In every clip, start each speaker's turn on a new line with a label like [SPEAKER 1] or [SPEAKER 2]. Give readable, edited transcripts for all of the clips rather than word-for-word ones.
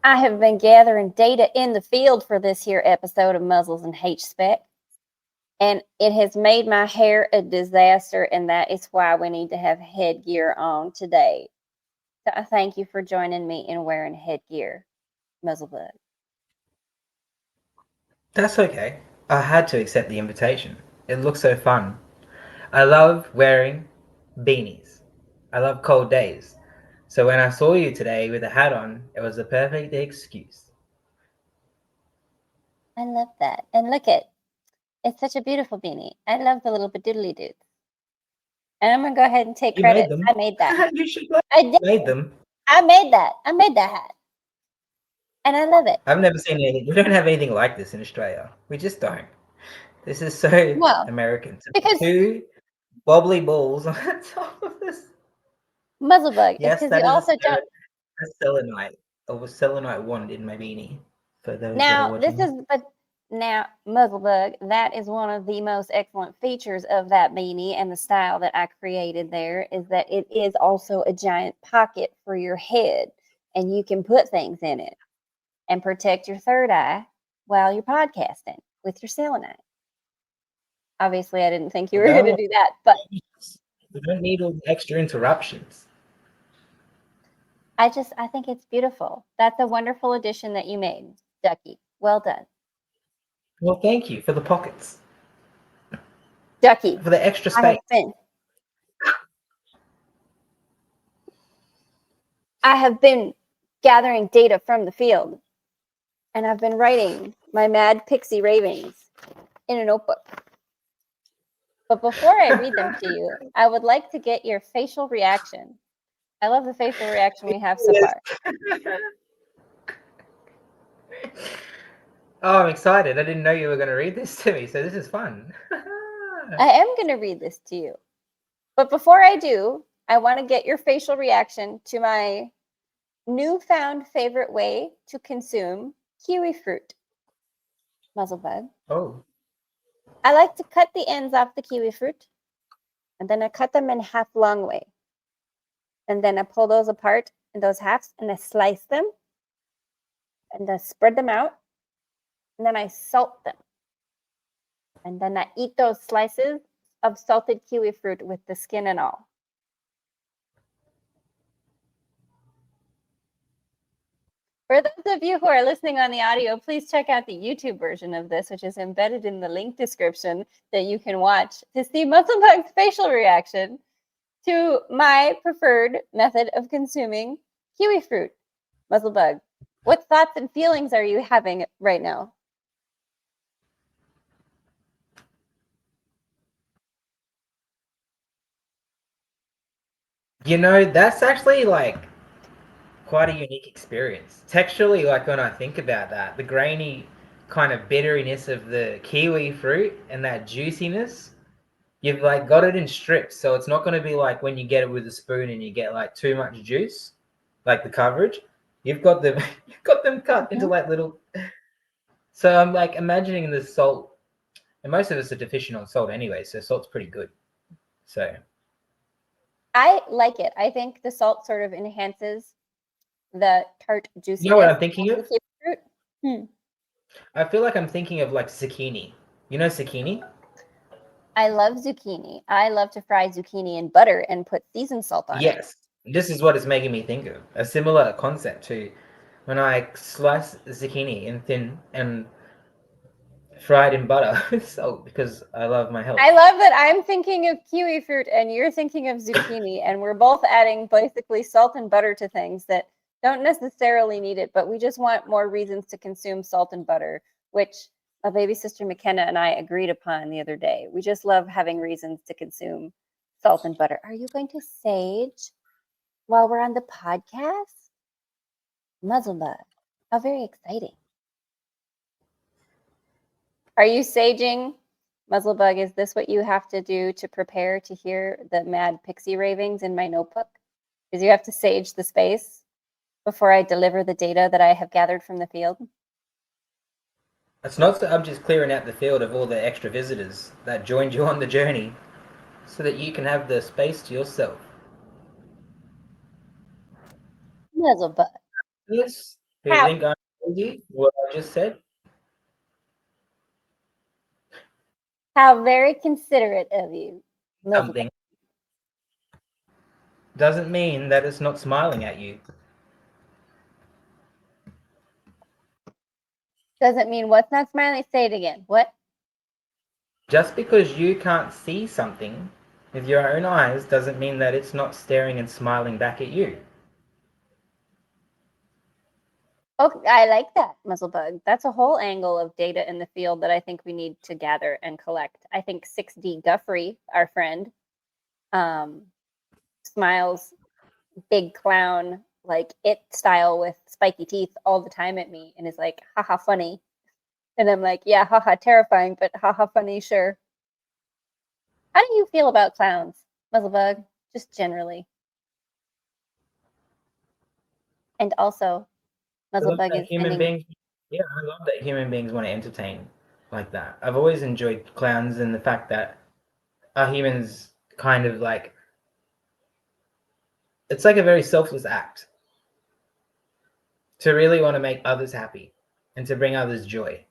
[SPEAKER 1] I have been gathering data in the field for this here episode of Muzzles H.Spec, and it has made my hair a disaster, and that is why we need to have headgear on today. So I thank you for joining me in wearing headgear, Muzzlebug.
[SPEAKER 2] That's okay. I had to accept the invitation. It looks so fun. I love wearing beanies. I love cold days. So when I saw you today with a hat on, it was a perfect excuse.
[SPEAKER 1] I love that. And look it's such a beautiful beanie. I love the little bedoodly dudes. And I'm gonna go ahead and take
[SPEAKER 2] You made
[SPEAKER 1] credit.
[SPEAKER 2] them.
[SPEAKER 1] I made that.
[SPEAKER 2] You should
[SPEAKER 1] I did.
[SPEAKER 2] made them.
[SPEAKER 1] I made that. I made that hat. And I love it.
[SPEAKER 2] I've never seen anything. We don't have anything like this in Australia. We just don't. This is so
[SPEAKER 1] No,
[SPEAKER 2] American. To put
[SPEAKER 1] because
[SPEAKER 2] two wobbly balls on top of this.
[SPEAKER 1] Muzzlebug is
[SPEAKER 2] Yes,
[SPEAKER 1] because
[SPEAKER 2] that
[SPEAKER 1] you
[SPEAKER 2] is
[SPEAKER 1] also don't.
[SPEAKER 2] a selenite. Or selenite wand in my beanie. For those that are
[SPEAKER 1] Now,
[SPEAKER 2] watching.
[SPEAKER 1] now, Muzzlebug, that is one of the most excellent features of that beanie and the style that I created there is that it is also a giant pocket for your head and you can put things in it and protect your third eye while you're podcasting with your selenite. Obviously, I didn't think you were going to do that, but
[SPEAKER 2] we don't need all the extra interruptions.
[SPEAKER 1] I think it's beautiful. That's a wonderful addition that you made, Ducky. Well done.
[SPEAKER 2] Well, thank you for the pockets.
[SPEAKER 1] Ducky.
[SPEAKER 2] For the extra space.
[SPEAKER 1] I have been gathering data from the field, and I've been writing my mad pixie ravings in a notebook. But before I read them to you, I would like to get your facial reaction. I love the facial reaction we have so far.
[SPEAKER 2] Oh, I'm excited. I didn't know you were going to read this to me, so this is fun.
[SPEAKER 1] I am going to read this to you. But before I do, I want to get your facial reaction to my newfound favorite way to consume kiwi fruit. Muzzlebug.
[SPEAKER 2] Oh.
[SPEAKER 1] I like to cut the ends off the kiwi fruit, and then I cut them in half long way. And then I pull those apart in those halves, and I slice them, and I spread them out, and then I salt them. And then I eat those slices of salted kiwi fruit with the skin and all. For those of you who are listening on the audio, please check out the YouTube version of this, which is embedded in the link description that you can watch to see Muzzlebug's facial reaction to my preferred method of consuming kiwi fruit. Muzzlebug, what thoughts and feelings are you having right now?
[SPEAKER 2] You know, that's actually like quite a unique experience. Texturally, like when I think about that, the grainy kind of bitteriness of the kiwi fruit and that juiciness, you've like got it in strips. So it's not going to be like when you get it with a spoon and you get like too much juice, like the coverage. You've got them, you've got them cut into like little. So I'm like imagining the salt, and most of us are deficient on salt anyway, so salt's pretty good. So
[SPEAKER 1] I like it. I think the salt sort of enhances the tart juiciness.
[SPEAKER 2] You know what I'm thinking of?
[SPEAKER 1] Fruit.
[SPEAKER 2] I feel like I'm thinking of like zucchini. You know zucchini?
[SPEAKER 1] I love zucchini. I love to fry zucchini in butter and put seasoned salt on it.
[SPEAKER 2] Yes. This is what it's making me think of. A similar concept to when I slice zucchini in thin and fried in butter with salt because I love my health.
[SPEAKER 1] I love that I'm thinking of kiwi fruit and you're thinking of zucchini, and we're both adding basically salt and butter to things that don't necessarily need it, but we just want more reasons to consume salt and butter, which my baby sister McKenna and I agreed upon the other day. We just love having reasons to consume salt and butter. Are you going to sage while we're on the podcast? Muzzlebug. How very exciting. Are you saging? Muzzlebug, is this what you have to do to prepare to hear the mad pixie ravings in my notebook? Because you have to sage the space before I deliver the data that I have gathered from the field?
[SPEAKER 2] It's not that I'm just clearing out the field of all the extra visitors that joined you on the journey so that you can have the space to yourself.
[SPEAKER 1] Muzzlebug.
[SPEAKER 2] Yes. Who
[SPEAKER 1] How
[SPEAKER 2] think I'm crazy? What I just said?
[SPEAKER 1] how very considerate of you.
[SPEAKER 2] Something doesn't mean that it's not smiling at you.
[SPEAKER 1] Doesn't mean what's not smiling. Say it again. What?
[SPEAKER 2] Just because you can't see something with your own eyes doesn't mean that it's not staring and smiling back at you.
[SPEAKER 1] Oh, I like that, Muzzlebug. That's a whole angle of data in the field that I think we need to gather and collect. I think 6D Guffrey, our friend, smiles big clown, like it style with spiky teeth all the time at me and is like, haha, funny. And I'm like, yeah, haha, terrifying, but haha, funny, sure. How do you feel about clowns, Muzzlebug? Just generally. And also,
[SPEAKER 2] I love
[SPEAKER 1] Muzzlebug
[SPEAKER 2] that
[SPEAKER 1] is
[SPEAKER 2] human
[SPEAKER 1] sending.
[SPEAKER 2] beings. Yeah, I love that human beings want to entertain like that. I've always enjoyed clowns and the fact that our humans kind of like it's like a very selfless act to really want to make others happy and to bring others joy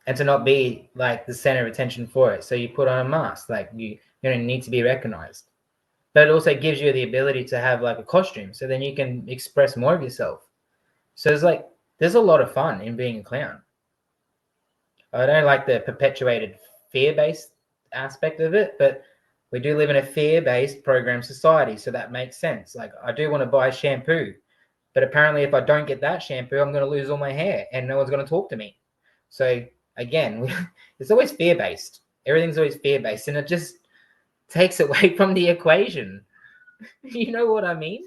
[SPEAKER 2] and to not be like the center of attention for it. So you put on a mask, like you don't need to be recognized. But it also gives you the ability to have like a costume, so then you can express more of yourself. So there's a lot of fun in being a clown. I don't like the perpetuated fear-based aspect of it, but we do live in a fear-based program society, so that makes sense. Like I do want to buy shampoo, but apparently if I don't get that shampoo, I'm going to lose all my hair and no one's going to talk to me. So again, it's always fear-based. Everything's always fear-based, and it just takes away from the equation. You know what I mean?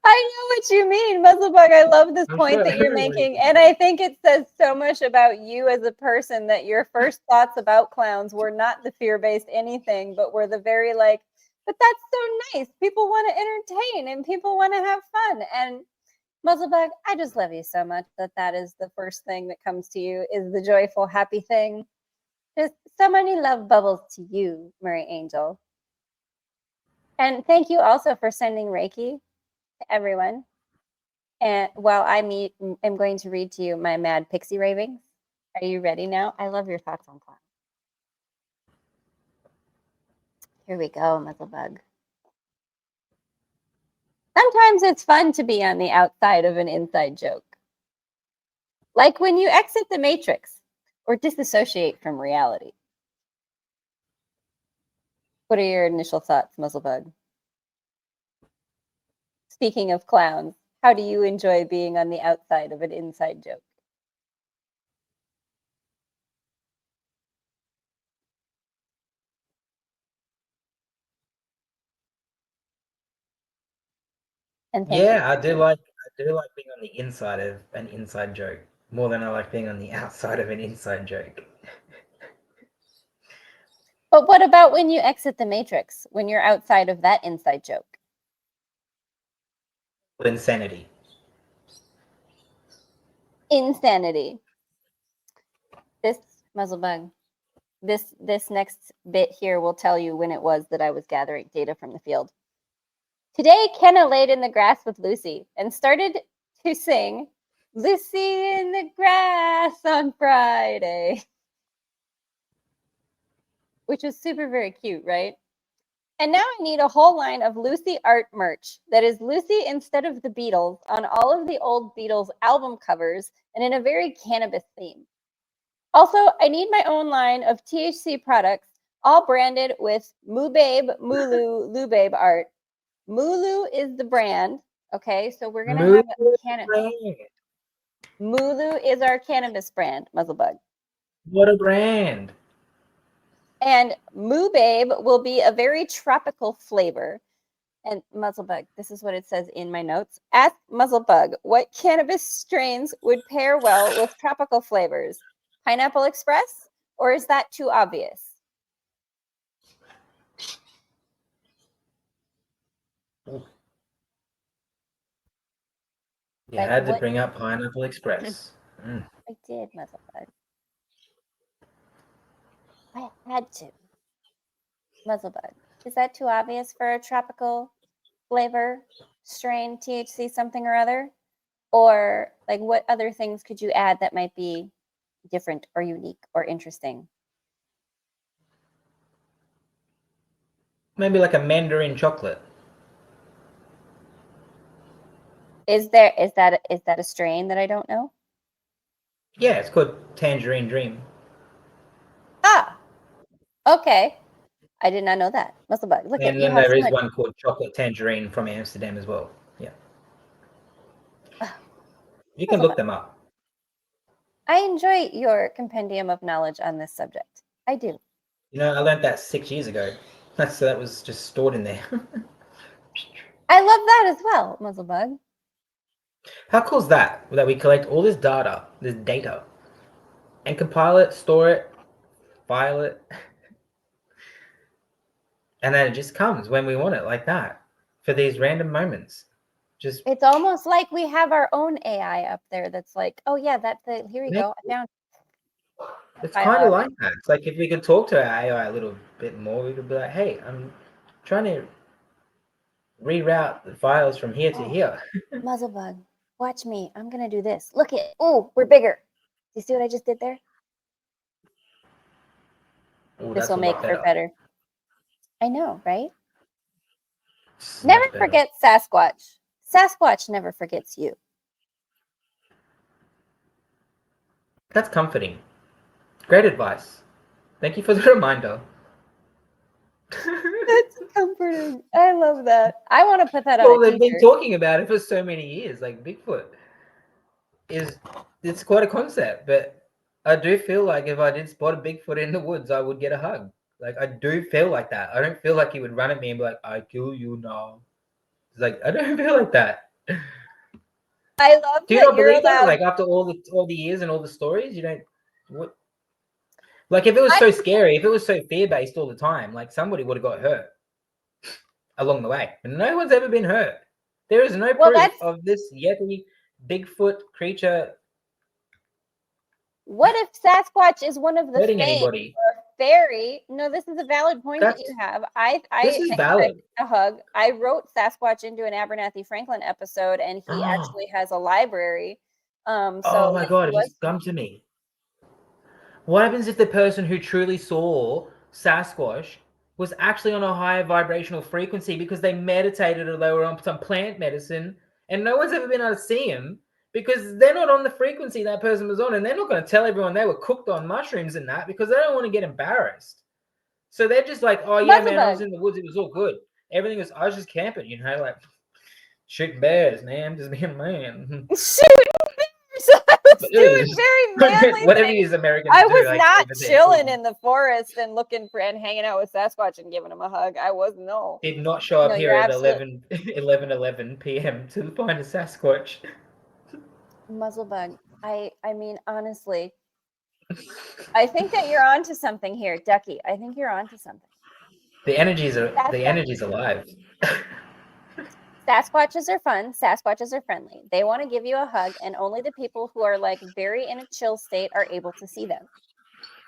[SPEAKER 1] I know what you mean, Muzzlebug. I love this
[SPEAKER 2] I'm
[SPEAKER 1] point
[SPEAKER 2] sure
[SPEAKER 1] that you're
[SPEAKER 2] everybody
[SPEAKER 1] making. And I think it says so much about you as a person that your first thoughts about clowns were not the fear-based anything, but were the very like, but that's so nice. People want to entertain and people want to have fun. And Muzzlebug, I just love you so much that that is the first thing that comes to you is the joyful, happy thing. Just so many love bubbles to you, Murray Angel. And thank you also for sending Reiki to everyone. And while am going to read to you my mad pixie ravings. Are you ready now? I love your thoughts on clowns. Here we go, Muzzlebug. Sometimes it's fun to be on the outside of an inside joke. Like when you exit the matrix or disassociate from reality. What are your initial thoughts, Muzzlebug? Speaking of clowns, how do you enjoy being on the outside of an inside joke? And thank you.
[SPEAKER 2] Yeah, I do like being on the inside of an inside joke more than I like being on the outside of an inside joke.
[SPEAKER 1] But what about when you exit the matrix, when you're outside of that inside joke?
[SPEAKER 2] Insanity.
[SPEAKER 1] Insanity. This Muzzlebug, this next bit here will tell you when it was that I was gathering data from the field. Today, Kenna laid in the grass with Lucy and started to sing Lucy in the grass on Friday, which was super, very cute, right? And now I need a whole line of Lucy art merch that is Lucy instead of the Beatles on all of the old Beatles album covers and in a very cannabis theme. Also, I need my own line of THC products, all branded with Moobabe, Mulu, Lubabe art. Mulu is the brand. Okay, so we're gonna
[SPEAKER 2] Move
[SPEAKER 1] have Mulu is our cannabis brand, Muzzlebug.
[SPEAKER 2] What a brand.
[SPEAKER 1] And Moobabe will be a very tropical flavor. And Muzzlebug, this is what it says in my notes. Ask Muzzlebug what cannabis strains would pair well with tropical flavors. Pineapple Express, or is that too obvious?
[SPEAKER 2] You
[SPEAKER 1] Like
[SPEAKER 2] had to
[SPEAKER 1] what?
[SPEAKER 2] bring up Pineapple Express. Mm.
[SPEAKER 1] I did, Muzzlebug. I had to. Muzzlebug. Is that too obvious for a tropical flavor, strain, THC, something or other? Or like what other things could you add that might be different or unique or interesting?
[SPEAKER 2] Maybe like a mandarin chocolate.
[SPEAKER 1] Is that a strain that I don't know?
[SPEAKER 2] Yeah, it's called Tangerine Dream.
[SPEAKER 1] Ah, okay. I did not know that. Musclebug. Look at
[SPEAKER 2] And
[SPEAKER 1] you
[SPEAKER 2] then
[SPEAKER 1] have
[SPEAKER 2] there
[SPEAKER 1] so
[SPEAKER 2] is
[SPEAKER 1] much.
[SPEAKER 2] one called Chocolate Tangerine from Amsterdam as well. Yeah. You can look
[SPEAKER 1] Musclebug.
[SPEAKER 2] them up.
[SPEAKER 1] I enjoy your compendium of knowledge on this subject. I do.
[SPEAKER 2] You know, I learned that 6 years ago. So that was just stored in there.
[SPEAKER 1] I love that as well, Musclebug.
[SPEAKER 2] How cool is that? That we collect all this data, and compile it, store it, file it, and then it just comes when we want it, like that, for these random moments. Just
[SPEAKER 1] It's almost like we have our own AI up there that's like, oh yeah, here we go. I found
[SPEAKER 2] it's
[SPEAKER 1] file
[SPEAKER 2] kind of
[SPEAKER 1] out.
[SPEAKER 2] like that. It's like if we could talk to our AI a little bit more, we could be like, "Hey, I'm trying to reroute the files from here to here."
[SPEAKER 1] Muzzlebug, watch me. I'm gonna do this. Look it. Oh, we're bigger. Do you see what I just did there?
[SPEAKER 2] Oh,
[SPEAKER 1] This
[SPEAKER 2] that's
[SPEAKER 1] will
[SPEAKER 2] a
[SPEAKER 1] make
[SPEAKER 2] lot
[SPEAKER 1] for
[SPEAKER 2] better.
[SPEAKER 1] better. I know, right?
[SPEAKER 2] It's
[SPEAKER 1] Never
[SPEAKER 2] much better.
[SPEAKER 1] forget Sasquatch. Sasquatch never forgets you.
[SPEAKER 2] That's comforting. Great advice. Thank you for the reminder.
[SPEAKER 1] That's comforting. I love that. I want to put that on
[SPEAKER 2] Well,
[SPEAKER 1] a
[SPEAKER 2] they've been
[SPEAKER 1] t-shirt.
[SPEAKER 2] talking about it for so many years. Like Bigfoot it's quite a concept, but I do feel like if I did spot a Bigfoot in the woods, I would get a hug. Like I do feel like that. I don't feel like he would run at me and be like, "I kill you now." It's like I don't feel like that.
[SPEAKER 1] I love
[SPEAKER 2] Do you
[SPEAKER 1] that
[SPEAKER 2] not
[SPEAKER 1] you're
[SPEAKER 2] believe that?
[SPEAKER 1] allowed.
[SPEAKER 2] Like after all the years and all the stories, you don't. What? Like if it was so scary, if it was so fear based all the time, like somebody would have got hurt along the way, but no one's ever been hurt. There is no
[SPEAKER 1] Well,
[SPEAKER 2] proof of this Yeti Bigfoot creature
[SPEAKER 1] what if Sasquatch is one of the
[SPEAKER 2] hurting
[SPEAKER 1] fae
[SPEAKER 2] anybody.
[SPEAKER 1] or fairy? No, this is a valid point that
[SPEAKER 2] That's
[SPEAKER 1] you have. I
[SPEAKER 2] this is valid.
[SPEAKER 1] expect a hug. I wrote Sasquatch into an Abernathy Franklin episode, and he actually has a library. So
[SPEAKER 2] Oh my
[SPEAKER 1] like,
[SPEAKER 2] god,
[SPEAKER 1] he
[SPEAKER 2] it
[SPEAKER 1] was.
[SPEAKER 2] just come to me. What happens if the person who truly saw Sasquatch was actually on a higher vibrational frequency because they meditated or they were on some plant medicine and no one's ever been able to see him because they're not on the frequency that person was on and they're not going to tell everyone they were cooked on mushrooms and that because they don't want to get embarrassed. So they're just like, oh yeah, man, I was
[SPEAKER 1] Muzzlebug.
[SPEAKER 2] in the woods. It was all good. Everything was, I was just camping, you know, like shooting bears, man, just being a man.
[SPEAKER 1] Shooting bears. I was doing very manly
[SPEAKER 2] Whatever
[SPEAKER 1] things.
[SPEAKER 2] these Americans
[SPEAKER 1] I
[SPEAKER 2] do,
[SPEAKER 1] was
[SPEAKER 2] like
[SPEAKER 1] not
[SPEAKER 2] over there.
[SPEAKER 1] chilling in the forest and looking for and hanging out with Sasquatch and giving him a hug. I was no.
[SPEAKER 2] Did not show up
[SPEAKER 1] No,
[SPEAKER 2] here
[SPEAKER 1] you're
[SPEAKER 2] at
[SPEAKER 1] absolute
[SPEAKER 2] 11 p.m. to find a Sasquatch.
[SPEAKER 1] Muzzlebug. I mean, honestly, I think that you're onto something here, Ducky. I think you're onto something.
[SPEAKER 2] The energy's alive.
[SPEAKER 1] Sasquatches are fun. Sasquatches are friendly. They want to give you a hug, and only the people who are like very in a chill state are able to see them.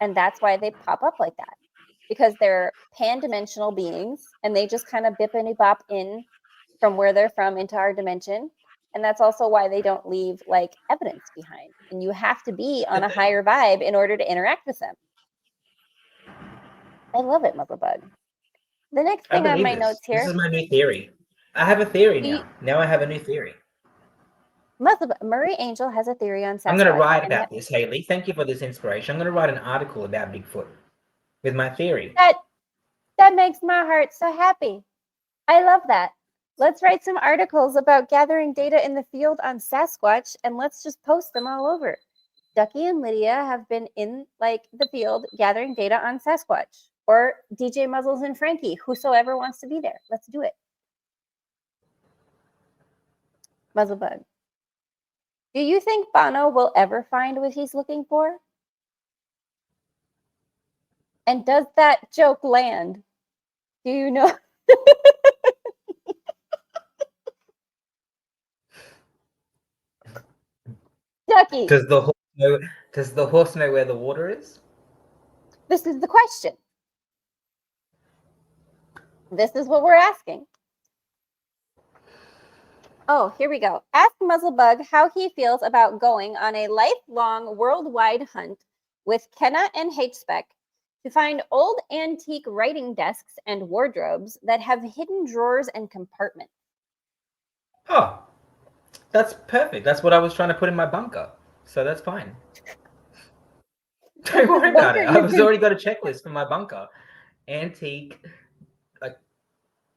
[SPEAKER 1] And that's why they pop up like that. Because they're pan-dimensional beings and they just kind of bippity bop in from where they're from into our dimension. And that's also why they don't leave like evidence behind. And you have to be on a higher vibe in order to interact with them. I love it, Muzzlebug. The next
[SPEAKER 2] I
[SPEAKER 1] thing on
[SPEAKER 2] believe
[SPEAKER 1] my
[SPEAKER 2] this.
[SPEAKER 1] notes
[SPEAKER 2] This
[SPEAKER 1] here,
[SPEAKER 2] is my new theory. I have a theory now.
[SPEAKER 1] the
[SPEAKER 2] Now I have a new theory.
[SPEAKER 1] Murray Angel has a theory on Sasquatch.
[SPEAKER 2] I'm going to write about this, Haleigh. Thank you for this inspiration. I'm going to write an article about Bigfoot with my theory.
[SPEAKER 1] That makes my heart so happy. I love that. Let's write some articles about gathering data in the field on Sasquatch and let's just post them all over. Ducky and Lydia have been in like the field gathering data on Sasquatch, or DJ Muzzles and Frankie, whosoever wants to be there. Let's do it. Muzzlebug. Do you think Bono will ever find what he's looking for? And does that joke land? Do you know? Ducky.
[SPEAKER 2] Does the horse know where the water is?
[SPEAKER 1] This is the question. This is what we're asking. Oh, here we go. Ask Muzzlebug how he feels about going on a lifelong worldwide hunt with Kenna and H.Spec to find old antique writing desks and wardrobes that have hidden drawers and compartments.
[SPEAKER 2] Oh, that's perfect. That's what I was trying to put in my bunker. So that's fine. Don't worry about it. I've already got a checklist for my bunker. Antique.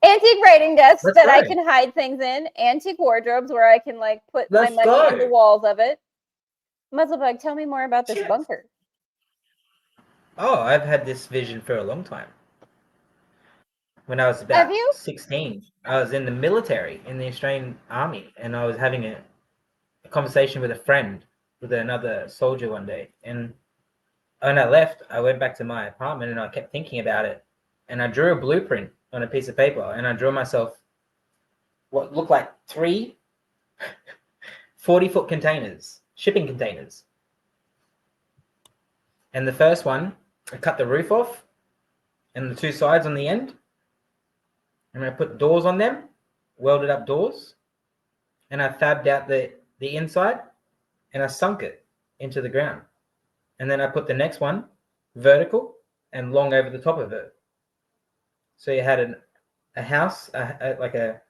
[SPEAKER 1] Antique writing desks
[SPEAKER 2] Let's
[SPEAKER 1] that I
[SPEAKER 2] go.
[SPEAKER 1] can hide things in. Antique wardrobes where I can like put my
[SPEAKER 2] Let's
[SPEAKER 1] money in
[SPEAKER 2] go.
[SPEAKER 1] the walls of it. Muzzlebug, tell me more about this
[SPEAKER 2] Yes.
[SPEAKER 1] bunker.
[SPEAKER 2] Oh, I've had this vision for a long time. When I was
[SPEAKER 1] Have
[SPEAKER 2] about
[SPEAKER 1] you?
[SPEAKER 2] 16, I was in the military in the Australian Army, and I was having a conversation with a friend, with another soldier one day. And when I left, I went back to my apartment and I kept thinking about it. And I drew a blueprint on a piece of paper, and I drew myself what looked like 3 40-foot containers, shipping containers. And the first one, I cut the roof off and the 2 sides on the end. And I put doors on them, welded up doors. And I fabbed out the inside and I sunk it into the ground. And then I put the next one vertical and long over the top of it. So you had a house, like a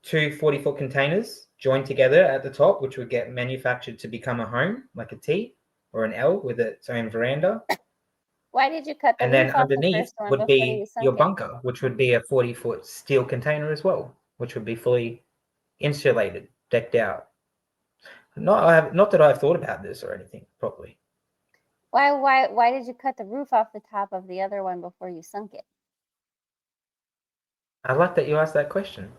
[SPEAKER 2] 2 40-foot containers joined together at the top, which would get manufactured to become a home, like a T or an L with its own veranda.
[SPEAKER 1] Why did you cut the
[SPEAKER 2] And
[SPEAKER 1] roof
[SPEAKER 2] then
[SPEAKER 1] off the
[SPEAKER 2] underneath
[SPEAKER 1] first one
[SPEAKER 2] would
[SPEAKER 1] before you
[SPEAKER 2] be your
[SPEAKER 1] sunk it?
[SPEAKER 2] bunker, which would be a 40-foot steel container as well, which would be fully insulated, decked out. Not that I've thought about this or anything properly.
[SPEAKER 1] Why did you cut the roof off the top of the other one before you sunk it?
[SPEAKER 2] I like that you asked that question.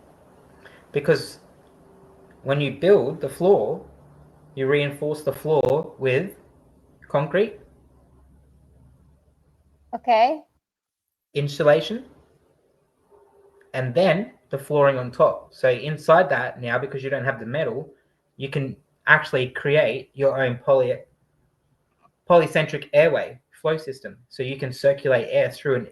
[SPEAKER 2] Because when you build the floor, you reinforce the floor with concrete,
[SPEAKER 1] Okay.
[SPEAKER 2] insulation, and then the flooring on top. So inside that now, because you don't have the metal, you can actually create your own polycentric airway flow system. So you can circulate air through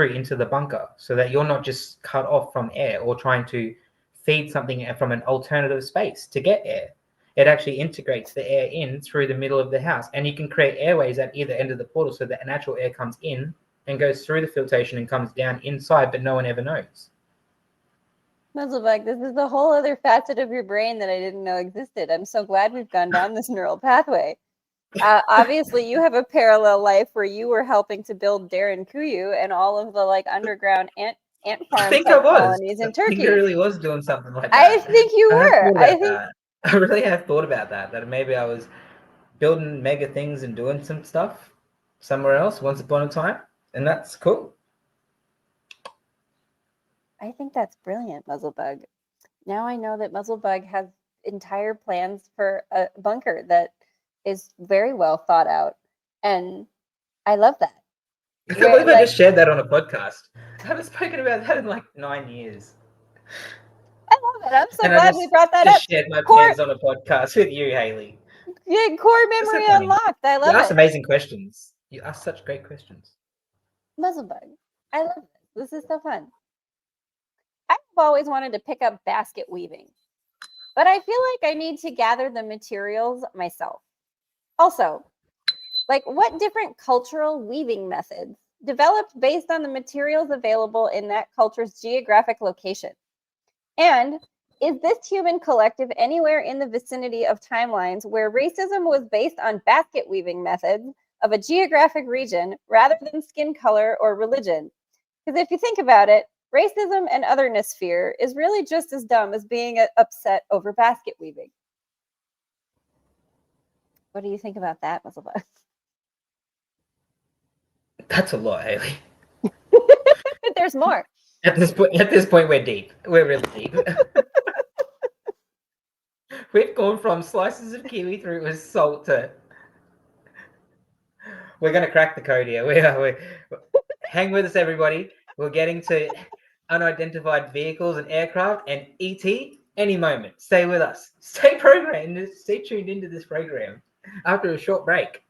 [SPEAKER 2] into the bunker, so that you're not just cut off from air or trying to feed something from an alternative space to get air. It actually integrates the air in through the middle of the house, and you can create airways at either end of the portal so that natural air comes in and goes through the filtration and comes down inside, but no one ever knows.
[SPEAKER 1] Muzzlebug, this is a whole other facet of your brain that I didn't know existed. I'm so glad we've gone down this neural pathway. Obviously, you have a parallel life where you were helping to build Darren Kuyu and all of the like underground ant farm type colonies in Turkey.
[SPEAKER 2] I think I really was doing something like that.
[SPEAKER 1] I think you were.
[SPEAKER 2] I really have thought about that. That maybe I was building mega things and doing some stuff somewhere else once upon a time, and that's cool.
[SPEAKER 1] I think that's brilliant, Muzzlebug. Now I know that Muzzlebug has entire plans for a bunker that is very well thought out, and I love that.
[SPEAKER 2] I can't believe I just shared that on a podcast. I haven't spoken about that in like 9 years.
[SPEAKER 1] I love it. I'm so glad we brought that up.
[SPEAKER 2] Shared my plans on a podcast with you, Haleigh.
[SPEAKER 1] Yeah, core memory unlocked. I love it.
[SPEAKER 2] You ask amazing questions. You ask such great questions.
[SPEAKER 1] Muzzlebug, I love this. This is so fun. I've always wanted to pick up basket weaving, but I feel like I need to gather the materials myself. Also, like what different cultural weaving methods developed based on the materials available in that culture's geographic location? And is this human collective anywhere in the vicinity of timelines where racism was based on basket weaving methods of a geographic region rather than skin color or religion? Because if you think about it, racism and otherness fear is really just as dumb as being upset over basket weaving. What do you think about that, Muzzlebug?
[SPEAKER 2] That's a lot, Haleigh.
[SPEAKER 1] There's more.
[SPEAKER 2] At this point, we're deep. We're really deep. We've gone from slices of kiwi through with salt to. We're gonna crack the code here. We hang with us, everybody. We're getting to unidentified vehicles and aircraft and ET any moment. Stay with us. Stay programmed. Stay tuned into this program after a short break.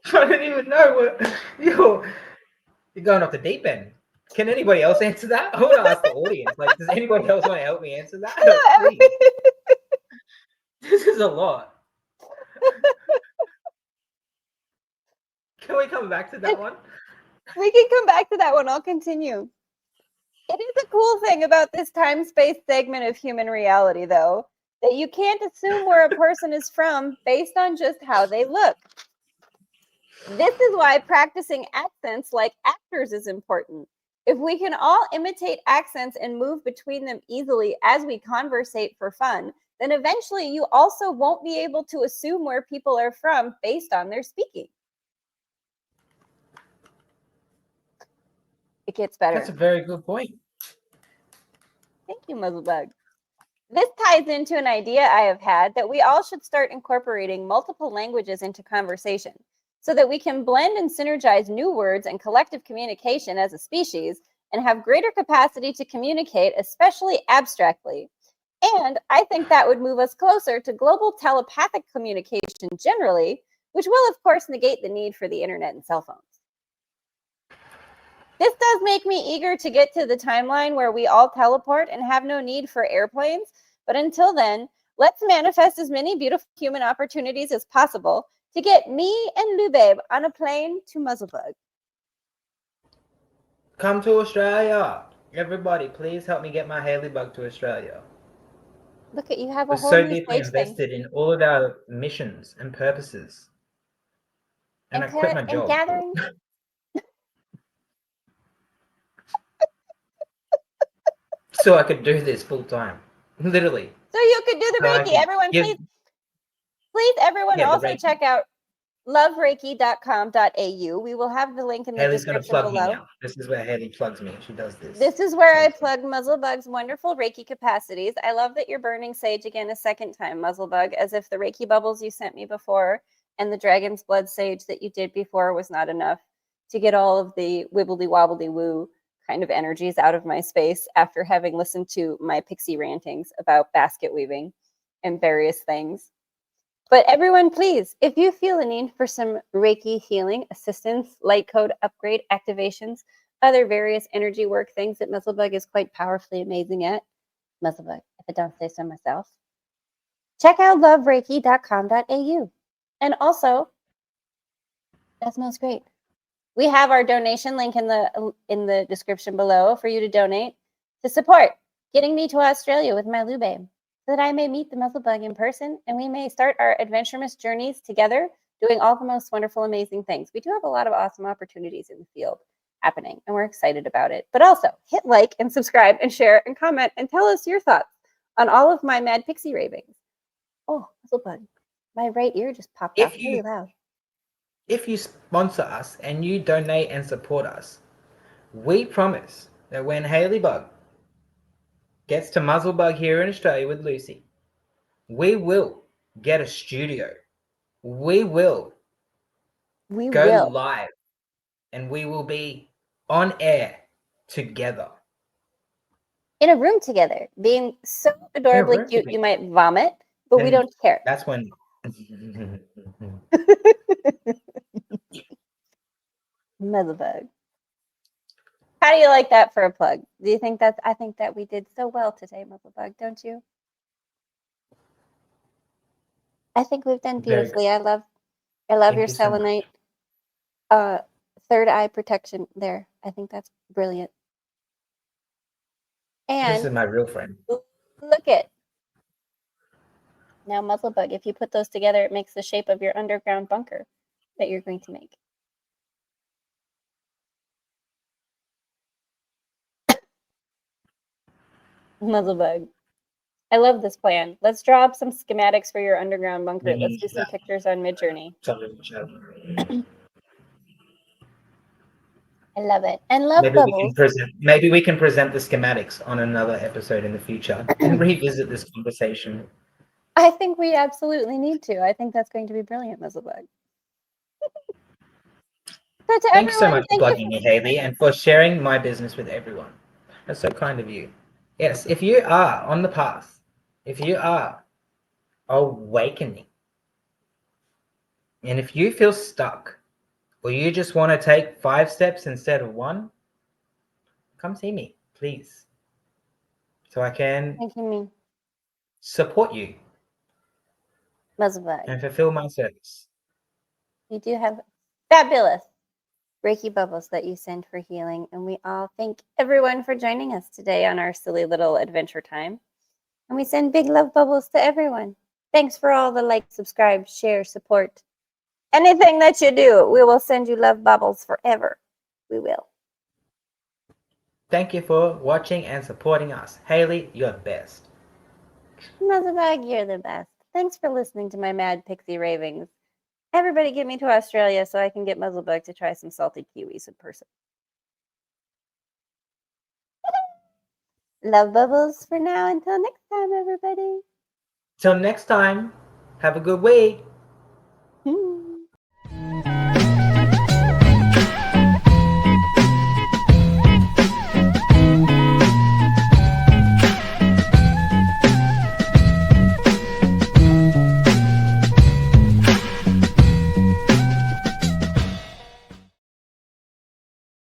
[SPEAKER 2] I don't even know what you're going off the deep end. Can anybody else answer that? I want to ask the audience. Like, does anybody else want to help me answer that?
[SPEAKER 1] No,
[SPEAKER 2] Please. This is a lot. Can we come back to that one?
[SPEAKER 1] We can come back to that one. I'll continue. It is a cool thing about this time-space segment of human reality, though, that you can't assume where a person is from based on just how they look. This is why practicing accents like actors is important. If we can all imitate accents and move between them easily as we conversate for fun, then eventually you also won't be able to assume where people are from based on their speaking. It gets better.
[SPEAKER 2] That's a very good point.
[SPEAKER 1] Thank you, Muzzlebug. This ties into an idea I have had that we all should start incorporating multiple languages into conversation so that we can blend and synergize new words and collective communication as a species and have greater capacity to communicate, especially abstractly. And I think that would move us closer to global telepathic communication generally, which will, of course, negate the need for the internet and cell phones. This does make me eager to get to the timeline where we all teleport and have no need for airplanes. But until then, let's manifest as many beautiful human opportunities as possible to get me and Lubabe on a plane to Muzzlebug.
[SPEAKER 2] Come to Australia. Everybody, please help me get my Haleigh bug to Australia.
[SPEAKER 1] Look at you have a
[SPEAKER 2] We're
[SPEAKER 1] whole
[SPEAKER 2] so
[SPEAKER 1] new
[SPEAKER 2] deeply
[SPEAKER 1] stage thing.
[SPEAKER 2] invested in all of our missions and purposes. And I quit my job.
[SPEAKER 1] Gathering.
[SPEAKER 2] So I could do this full time. Literally.
[SPEAKER 1] So you could do the
[SPEAKER 2] So I
[SPEAKER 1] Reiki.
[SPEAKER 2] could
[SPEAKER 1] Everyone,
[SPEAKER 2] give-
[SPEAKER 1] please, everyone
[SPEAKER 2] Yeah, the
[SPEAKER 1] also
[SPEAKER 2] Reiki.
[SPEAKER 1] check out lovereiki.com.au. We will have the link in the
[SPEAKER 2] Haleigh's going to
[SPEAKER 1] description
[SPEAKER 2] plug me
[SPEAKER 1] below.
[SPEAKER 2] now. This is where Haleigh plugs me. She does this.
[SPEAKER 1] This is where I plug Muzzlebug's wonderful Reiki capacities. I love that you're burning sage again a second time, Muzzlebug, as if the Reiki bubbles you sent me before and the dragon's blood sage that you did before was not enough to get all of the wibbly wobbly woo kind of energies out of my space after having listened to my Pixie rantings about basket weaving and various things. But everyone, please, if you feel a need for some Reiki healing, assistance, light code upgrade activations, other various energy work things that Muzzlebug is quite powerfully amazing at, Muzzlebug, if I don't say so myself, check out lovereiki.com.au. And also, that smells great. We have our donation link in the description below for you to donate to support getting me to Australia with my Lubabe, so that I may meet the Muzzlebug in person and we may start our adventurous journeys together, doing all the most wonderful, amazing things. We do have a lot of awesome opportunities in the field happening, and we're excited about it. But also, hit like and subscribe and share and comment and tell us your thoughts on all of my Mad Pixie ravings. Oh, Muzzlebug, my right ear just popped off really loud.
[SPEAKER 2] If you sponsor us and you donate and support us, we promise that when Haleigh Bug gets to Muzzlebug here in Australia with Lucy, we will get a studio. We will go live and we will be on air together.
[SPEAKER 1] In a room together, being so adorably cute, you might vomit, but we don't care.
[SPEAKER 2] That's when...
[SPEAKER 1] Muzzlebug. How do you like that for a plug? Do you think that's... I think that we did so well today, Muzzlebug, don't you? I think we've done beautifully. I love your selenite third eye protection there. I think that's brilliant. And
[SPEAKER 2] this is my real friend.
[SPEAKER 1] Look it. Now, Muzzlebug, if you put those together, it makes the shape of your underground bunker that you're going to make. Muzzlebug. I love this plan. Let's draw up some schematics for your underground bunker. Let's do some pictures on Midjourney. I love it. And love bubbles.
[SPEAKER 2] Maybe we can present the schematics on another episode in the future and revisit this conversation.
[SPEAKER 1] I think we absolutely need to. I think that's going to be brilliant, Muzzlebug.
[SPEAKER 2] Thanks so much for bugging me, Haleigh, and for sharing my business with everyone. That's so kind of you. Yes, if you are on the path, if you are awakening, and if you feel stuck, or you just want to take 5 steps instead of 1, come see me, please, so I can
[SPEAKER 1] Thank you, me.
[SPEAKER 2] support you
[SPEAKER 1] Muzzlebug.
[SPEAKER 2] and fulfill my service.
[SPEAKER 1] You do have fabulous Reiki bubbles that you send for healing, and we all thank everyone for joining us today on our silly little adventure time. And we send big love bubbles to everyone. Thanks for all the like, subscribe, share, support. Anything that you do, we will send you love bubbles forever. We will.
[SPEAKER 2] Thank you for watching and supporting us. Haleigh, you're the best.
[SPEAKER 1] Muzzlebug, you're the best. Thanks for listening to my mad pixie ravings. Everybody get me to Australia so I can get Muzzlebug to try some salted kiwis in person. Love bubbles for now. Until next time, everybody.
[SPEAKER 2] Till next time, have a good week.